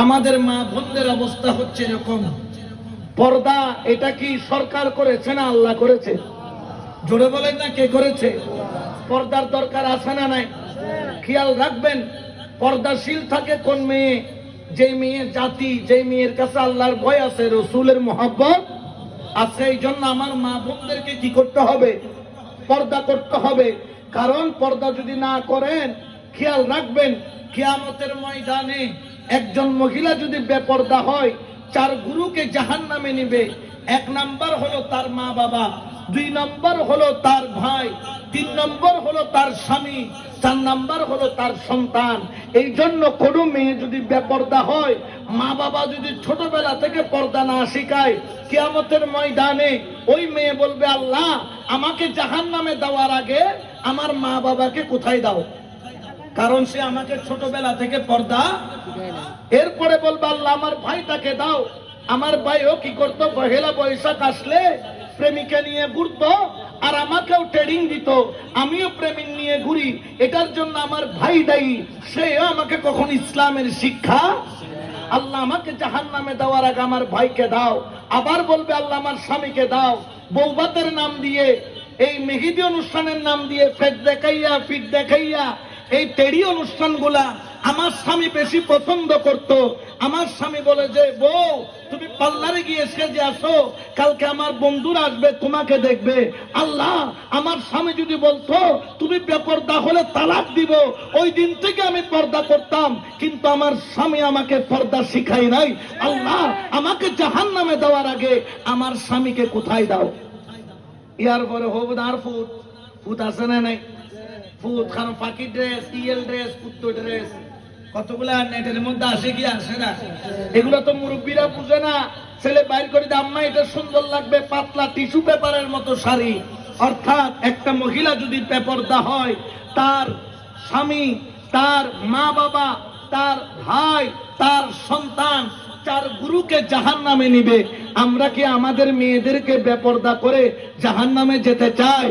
আমাদের মা বোনদের অবস্থা হচ্ছে এরকম। পর্দা এটা কি সরকার করেছে না আল্লাহ করেছে? জোরে বলেন না, কে করেছে? পর্দার দরকার আছে না নাই? খেয়াল রাখবেন, পর্দাশীল থাকে কোন মেয়ে? যে মেয়ে জাতি, যে মেয়ের কাছে আল্লাহর ভয় আছে, রসুলের মহব্বত আছে। এই জন্য আমার মা বোনদেরকে কি করতে হবে? পর্দা করতে হবে। কারণ পর্দা যদি না করেন, খেয়াল রাখবেন, কিয়ামতের ময়দানে একজন মহিলা যদি বেপর্দা হয়, 4 গুরুকে জাহান্নামে নিবে। 1 নাম্বার হলো তার মা বাবা, 2 নাম্বার হলো তার ভাই, 3 নাম্বার হলো তার স্বামী, 4 নাম্বার হলো তার সন্তান। এই জন্য কোনো মেয়ে যদি বেপর্দা হয়, মা বাবা যদি ছোটবেলা থেকে পর্দা না শিখায়, কিয়ামতের ময়দানে ওই মেয়ে বলবে, আল্লাহ আমাকে জাহান্নামে দেওয়ার আগে আমার মা বাবাকে কোথায় দাও? কারণ সে আমাকে ছোটবেলা থেকে পর্দা। এরপরে বলবে, আল্লাহ আমার ভাইটাকে দাও। আমার ভাইও কি করতো? পহেলা বৈশাখ আসলে প্রেমিকা নিয়ে ঘুরতো, আর আমাকেও ট্রেনিং দিত, আমিও প্রেমিক নিয়ে ঘুরি। এটার জন্য আমার ভাই দায়ী, সেও আমাকে কখন ইসলামের শিক্ষা। আল্লাহ আমাকে জাহান্নামে দেওয়ার আগে আমার ভাইকে দাও। আবার বলবে, আল্লাহ আমার স্বামীকে দাও। বৌভাতের নাম দিয়ে, এই মেহেদি অনুষ্ঠানের নাম দিয়ে, ফেট দেখাইয়া ফিট দেখাইয়া এই টেরি অনুষ্ঠানগুলা আমার স্বামী বেশি পছন্দ করত। আমার স্বামী বলে যে, বউ তুমি পার্লারে গিয়ে সেজে আসো, কালকে আমার বন্ধুরা আসবে তোমাকে দেখবে। আল্লাহ আমার স্বামী যদি বলতো তুমি বেপর্দা হলে তালাক দিব, ওই দিন থেকে আমি পর্দা করতাম, কিন্তু আমার স্বামী আমাকে পর্দা শিখাই নাই। আল্লাহ আমাকে জাহান্নামে দেওয়ার আগে আমার স্বামীকে কোথায় দাও? ইয়ার পরে হবুদ আর ফুট ফুট আছে না নাই? ফুট খান পাখি ড্রেস, ইয়েল ড্রেস, কুত্তো ড্রেস, কতগুলা নেটের মধ্যে আসে কি আসে না? এগুলো তো মুরব্বীরা বুঝে না। ছেলে বাইর করে দিয়ে, আম্মা এটা সুন্দর লাগবে, পাতলা টিস্যু পেপারের মতো শাড়ি। অর্থাৎ একটা মহিলা যদি বেপর্দা হয়, তার স্বামী, তার মা বাবা, তার ভাই, তার সন্তান 4 গুরুকে জাহান্নামে নিবে। আমরা কি আমাদের মেয়েদেরকে বেপর্দা করে জাহান্নামে যেতে চাই?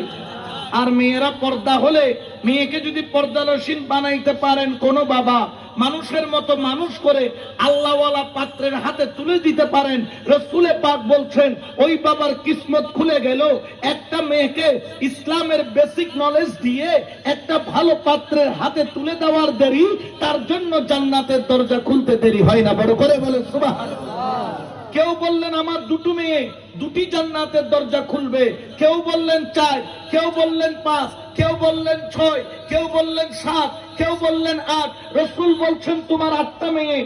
আর মেয়েরা পর্দা হলে, মেয়েকে যদি পর্দালসীন বানাইতে পারেন কোন বাবা, মানুষের মতো মানুষ করে আল্লাহওয়ালা পাত্রের হাতে তুলে দিতে পারেন, রাসূলে পাক বলছেন ওই বাবার কিসমত খুলে গেল। একটা মেয়েকে ইসলামের বেসিক নলেজ দিয়ে একটা ভালো পাত্রের হাতে তুলে দেওয়ার দেরি, তার জন্য জান্নাতের দরজা খুলতে দেরি হয় না। বড় করে বলে সুবহানাল্লাহ। কেউ বললেন আমার 2টো মেয়ে, 2টি জান্নাতের দরজা খুলবে। কেউ বললেন 4, কেউ বললেন 5, কেউ বললেন 6, কেউ বললেন 7, কেউ বললেন 8। রাসূল বলছেন তোমার 8টা মেয়ে,